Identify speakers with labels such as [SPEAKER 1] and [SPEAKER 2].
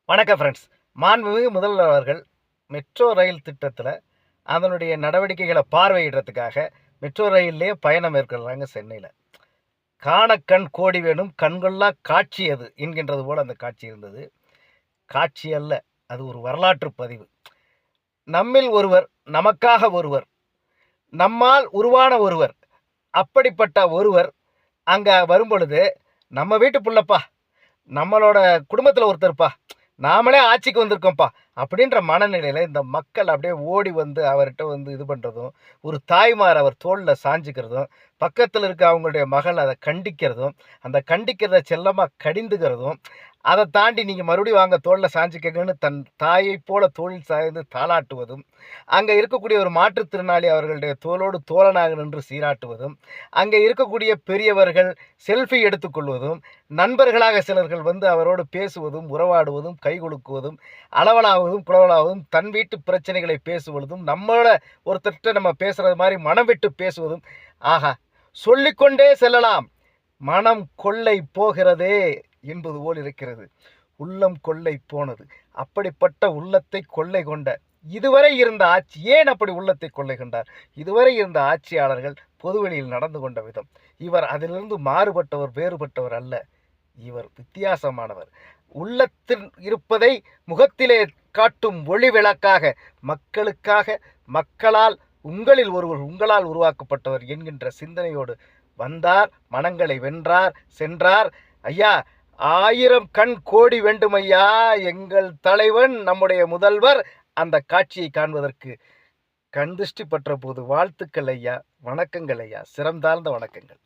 [SPEAKER 1] வணக்கம் ஃப்ரெண்ட்ஸ். மாண்புமிகு முதல்வர் அவர்கள் மெட்ரோ ரயில் திட்டத்தில் அதனுடைய நடவடிக்கைகளை பார்வையிடுறதுக்காக மெட்ரோ ரயில்லே பயணம் மேற்கொள்கிறாங்க சென்னையில். காணக்கண் கோடி வேணும் கண்கொள்ளா காட்சி அது என்கின்றது போல் அந்த காட்சி இருந்தது. காட்சி அல்ல, அது ஒரு வரலாற்று பதிவு. நம்மில் ஒருவர், நமக்காக ஒருவர், நம்மால் உருவான ஒருவர், அப்படிப்பட்ட ஒருவர் அங்கே வரும்பொழுது நம்ம வீட்டு புள்ளப்பா, நம்மளோட குடும்பத்தில் ஒருத்தர்ப்பா, நாமளே ஆட்சிக்கு வந்திருக்கோம்ப்பா அப்படின்ற மனநிலையில் இந்த மக்கள் அப்படியே ஓடி வந்து அவர்கிட்ட வந்து இது பண்ணுறதும், ஒரு தாய்மார் அவர் தோளில் சாஞ்சிக்கிறதும், பக்கத்தில் இருக்க அவங்களுடைய மகள் அதை கண்டிக்கிறதும், அந்த கண்டிக்கிறத செல்லமாக கடிந்துக்கிறதும், அதை தாண்டி நீங்கள் மறுபடியும் வாங்க தோளில் சாஞ்சிக்கங்கன்னு தன் தாயை போல தோளில் சாய்ந்து தாளாட்டுவதும், அங்கே இருக்கக்கூடிய ஒரு மாற்றுத்திறனாளி அவர்களுடைய தோளோடு தோழனாக நின்று சீராட்டுவதும், அங்கே இருக்கக்கூடிய பெரியவர்கள் செல்ஃபி எடுத்துக்கொள்வதும், நண்பர்களாக சிலர்கள் வந்து அவரோடு பேசுவதும், உறவாடுவதும், கை குலுக்குவதும், அளவலாவதும், குளவலாவதும், தன் வீட்டு பிரச்சனைகளை பேசுவதும், நம்மளோட ஒருத்தர்கிட்ட நம்ம பேசுகிறது மாதிரி மனம் விட்டு பேசுவதும், ஆஹா சொல்லிக்கொண்டே செல்லலாம். மனம் கொள்ளை போகிறதே என்பது போல் இருக்கிறது. உள்ளம் கொள்ளை போனது. அப்படிப்பட்ட உள்ளத்தை கொள்ளை கொண்ட இதுவரை இருந்த ஆட்சி, ஏன் அப்படி உள்ளத்தை கொள்ளை கொண்டார்? இதுவரை இருந்த ஆட்சியாளர்கள் பொதுவெளியில் நடந்து கொண்ட விதம், இவர் அதிலிருந்து மாறுபட்டவர், வேறுபட்டவர் அல்ல. இவர் வித்தியாசமானவர். உள்ளத்தில் இருப்பதை முகத்திலே காட்டும் ஒளி விளக்காக, மக்களுக்காக, மக்களால், உங்களில் ஒருவர், உங்களால் உருவாக்கப்பட்டவர் என்கின்ற சிந்தனையோடு வந்தார், மனங்களை வென்றார், சென்றார். ஐயா, 1000 கண் கோடி வேண்டும் ஐயா, எங்கள் தலைவன், நம்முடைய முதல்வர் அந்த காட்சியை காண்பதற்கு கண் திருஷ்டி பற்ற போது வாழ்த்துக்கள் ஐயா, வணக்கங்கள் ஐயா, சிறந்தாழ்ந்த வணக்கங்கள்.